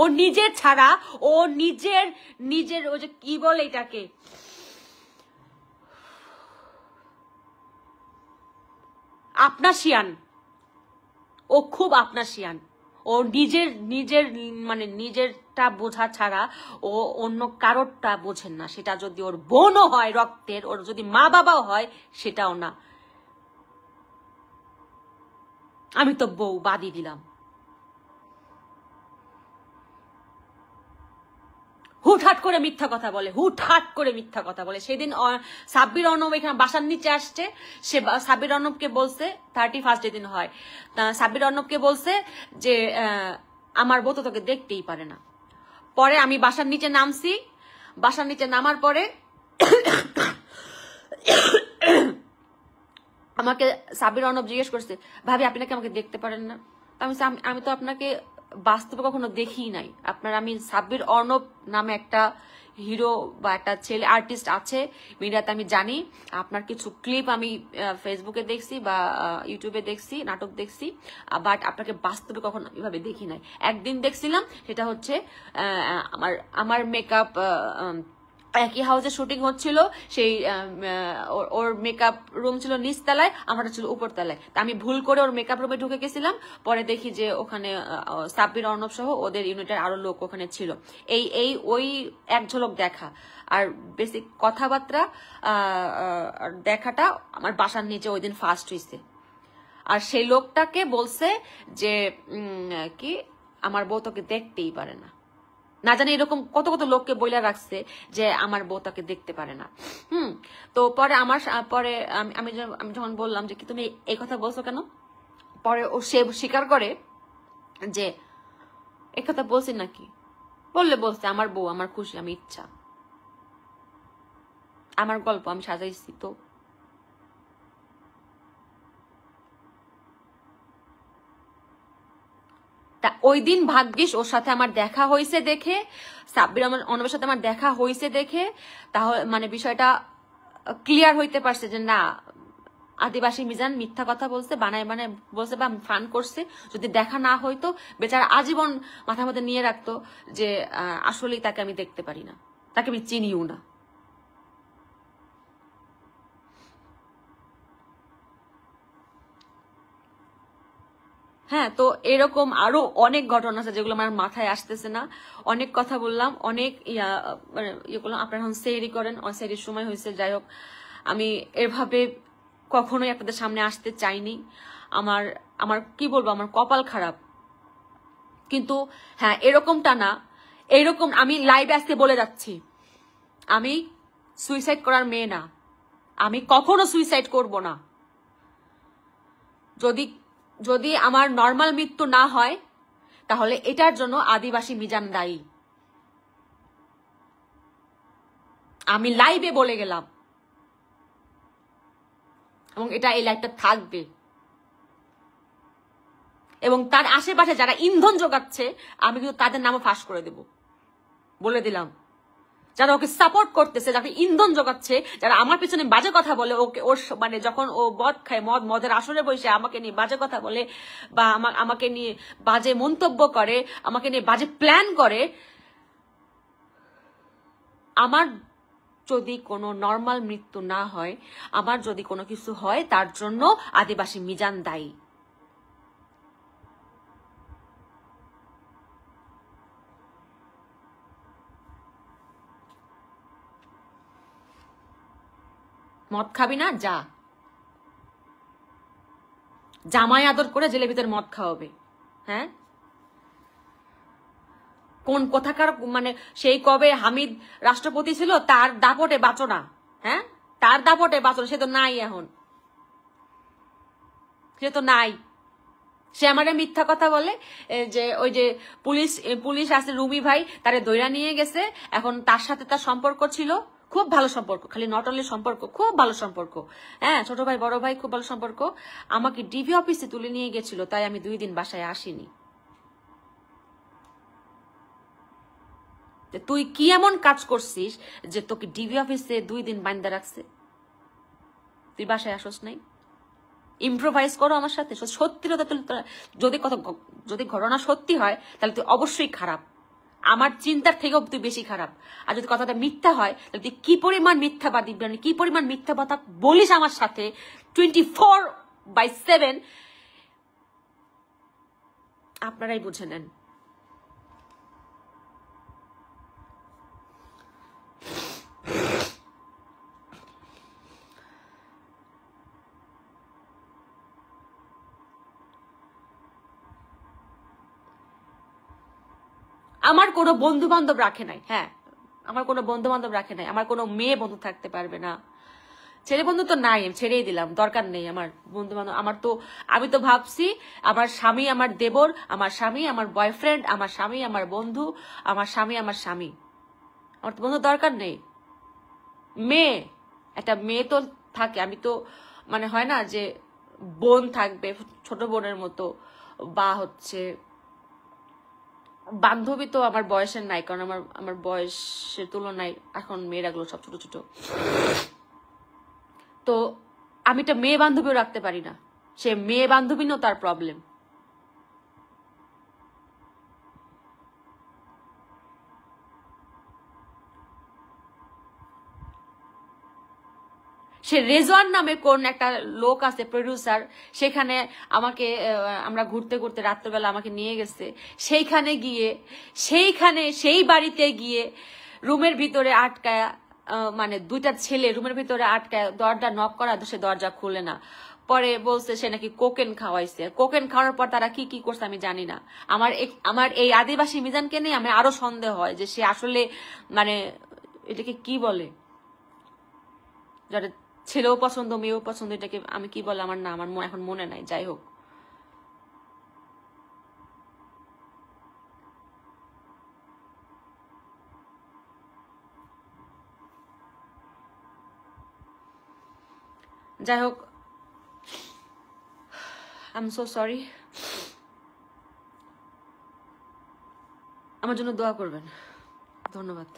ও নিজের ছাড়া, ও নিজের নিজের ওই যে কি বলে এটাকে, আপনাশিয়ান, ও খুব আপনাশিয়ান। ও নিজের নিজের মানে নিজেরটা বোঝা ছাড়া ও অন্য কারোরটা বোঝেন না। সেটা যদি ওর বোনও হয় রক্তের, ওর যদি মা বাবাও হয়, সেটাও না। আমি তো বউ বাদই দিলাম। হুটহাট করে মিথ্যা কথা বলে, হুটহাট করে মিথ্যা কথা বলে। সেদিন সাব্বির অর্ণব এখানে বাসার নিচে আসছে, সে সাব্বির অর্ণবকে বলছে, 31 যেদিন হয়, সাব্বির অর্ণবকে বলছে যে আমার বউ তো তোকে দেখতেই পারে না। পরে আমি বাসার নিচে নামছি, বাসার নিচে নামার পরে আমাকে সাব্বির অর্ণব জিজ্ঞেস করছে, ভাবি আপনি নাকি আমাকে দেখতে পারেন না? আমি তো আপনাকে বাস্তবে কখনো দেখি নাই। আপনার, আমি সাব্বির অর্ণব নামে একটা হিরো বা একটা ছেলে আর্টিস্ট আছে মিডিয়াতে, আমি জানি। আপনার কিছু ক্লিপ আমি ফেসবুকে দেখছি বা ইউটিউবে দেখছি, নাটক দেখছি, বাট আপনাকে বাস্তবে কখনো এভাবে দেখি নাই। একদিন দেখছিলাম, সেটা হচ্ছে আমার মেকআপ একই হাউসে শুটিং হচ্ছিল, সেই ওর মেকআপ রুম ছিল নিচতলায়, আমারটা ছিল উপরতলায়। তা আমি ভুল করে ওর মেকআপ রুমে ঢুকে গেছিলাম। পরে দেখি যে ওখানে সাব্বির অর্ণব সহ ওদের ইউনিটের আরো লোক ওখানে ছিল। ওই এক ঝলক দেখা আর বেসিক কথাবার্তা দেখাটা আমার বাসার নিচে ওই দিন ফার্স্ট হয়েছে। আর সেই লোকটাকে বলছে যে কি আমার বউ তোকে দেখতেই পারে না। না জানি এরকম কত কত লোককে বইলা রাখছে যে আমার বউ তাকে দেখতে পারে না। তো পরে আমি যখন বললাম যে কি তুমি এই কথা বলছো কেন, পরে ও সে স্বীকার করে যে এই কথা বলছি নাকি, বলছে আমার বউ, আমার খুশি, আমি ইচ্ছা, আমার গল্প আমি সাজাইছি। তো তা ওই দিন ভাগ্যিস ওর সাথে আমার দেখা হয়েছে দেখে, সাব্বির অর্ণবের সাথে আমার দেখা হয়েছে দেখে, তাহলে মানে বিষয়টা ক্লিয়ার হইতে পারছে যে না, আদিবাসী মিজান মিথ্যা কথা বলছে, বানায় বানায় বলছে বা ফান করছে। যদি দেখা না হইতো, বেচারা আজীবন মাথার মধ্যে নিয়ে রাখতো যে আসলেই তাকে আমি দেখতে পারি না, তাকে আমি চিনিও না। হ্যাঁ, তো এরকম আরো অনেক ঘটনা আছে যেগুলো আমার মাথায় আসতেছে না। অনেক কথা বললাম, অনেক মানে ইয়ে করলাম। আপনারা এখন সেহরি করেন, সেহরির সময় হয়েছে। যাই হোক, আমি এভাবে কখনোই আপনাদের সামনে আসতে চাইনি। আমার কি বলবো, আমার কপাল খারাপ। কিন্তু হ্যাঁ, এরকমটা না, এরকম আমি লাইভে আসতে বলে যাচ্ছি, আমি সুইসাইড করার মেয়ে না, আমি কখনো সুইসাইড করব না। যদি যদি আমার নর্মাল মৃত্যু না হয় তাহলে এটার জন্য আদিবাসী মিজান দায়ী। আমি লাইভে বলে গেলাম এবং এটা এই লাইভটা থাকবে। এবং তার আশেপাশে যারা ইন্ধন যোগাচ্ছে আমি কিন্তু তাদের নামও ফাঁস করে দেব, বলে দিলাম। যারা ওকে সাপোর্ট করতেছে, যাকে ইন্ধন যোগাচ্ছে, যারা আমার পিছনে বাজে কথা বলে, ওকে ওর মানে যখন ও মদ খায়, মদের আসরে বসে আমাকে নিয়ে বাজে কথা বলে বা আমাকে নিয়ে বাজে মন্তব্য করে, আমাকে নিয়ে বাজে প্ল্যান করে, আমার যদি কোনো নর্মাল মৃত্যু না হয়, আমার যদি কোনো কিছু হয়, তার জন্য আদিবাসী মিজান দায়ী। মদ খাবি না, যা, জামাই আদর করে জেলের ভিতরে মদ খাওয়াবে। হ্যাঁ, কোন কোথাকার মানে সেই কবে হামিদ রাষ্ট্রপতি ছিল, তার দাপটে বাঁচো না। হ্যাঁ, তার দাপটে বাঁচো না, সে তো নাই এখন, সে তো নাই। সে আমারে মিথ্যা কথা বলে যে ওই যে পুলিশ আছে রুমি ভাই, তারে দইরা নিয়ে গেছে, এখন তার সাথে তার সম্পর্ক ছিল, খুব ভালো সম্পর্ক, খালি নট অনলি সম্পর্ক, খুব ভালো সম্পর্ক। হ্যাঁ, ছোট ভাই বড় ভাই খুব ভালো সম্পর্ক। আমাকে ডিবি অফিসে তুলে নিয়ে গেছিল, তাই আমি 2 দিন বাসায় আসিনি। তুই কি এমন কাজ করছিস যে তোকে ডিবি অফিসে 2 দিন বান্ধা রাখছে, তুই বাসায় আসস নাই? ইম্প্রোভাইজ করো আমার সাথে, সত্যি যদি ঘটনা সত্যি হয় তাহলে তুই অবশ্যই খারাপ, আমার চিন্তার থেকেও তুই বেশি খারাপ। আর যদি কথাটা মিথ্যা হয় তাহলে তুই কি পরিমাণ মিথ্যাবাদী, কি পরিমাণ মিথ্যা কথা বলিস আমার সাথে 24/7, আপনারাই বুঝে নেন। আমার কোনো বন্ধু বান্ধব রাখে নাই। হ্যাঁ, আমার কোনো বন্ধু বান্ধব রাখে নাই। আমার কোনো মেয়ে বন্ধু থাকতে পারবে না, ছেলে বন্ধু তো নাই, আমি ছেড়েই দিলাম, দরকার নেই আমার বন্ধু বান্ধব। আমি তো ভাবছি আমার স্বামী আমার দেবর, আমার স্বামী আমার বয়ফ্রেন্ড, আমার স্বামী আমার বন্ধু, আমার স্বামী আমার স্বামী, আমার তো বন্ধু দরকার নেই। মেয়ে, একটা মেয়ে তো থাকে, আমি তো মানে হয় না যে বোন থাকবে ছোট বোনের মতো, বা হচ্ছে বান্ধবী তো আমার বয়সের নাই, কারণ আমার বয়সের তুলনায় এখন মেয়েরাগুলো সব ছোট ছোট। তো আমি একটা মেয়ে বান্ধবীও রাখতে পারি না, সে মেয়ে বান্ধবী নও, তার প্রবলেম। সে রেজওয়ান নামে কোন একটা লোক আছে প্রডিউসার, সেখানে আমাকে আমরা ঘুরতে ঘুরতে রাত্রেবেলা আমাকে নিয়ে গেছে, সেই বাড়িতে গিয়ে রুমের ভিতরে আটকায়, মানে 2টা ছেলে রুমের ভিতরে আটকায়, দরজা নক করা, সে দরজা খুলে না। পরে বলছে সে নাকি কোকেন খাওয়াইছে, কোকেন খাওয়ার পর তারা কি কি করছে আমি জানি না। আমার এই আদিবাসী মিজানকে নিয়ে আমার আরো সন্দেহ হয় যে সে আসলে মানে এটাকে কি বলে, যারা ছেলেও পছন্দ মেয়েও পছন্দ, এটাকে আমি কি বলে, আমার না, আমার এখন মনে নাই। যাই হোক, আই এম সো সরি। আমার জন্য দোয়া করবেন, ধন্যবাদ।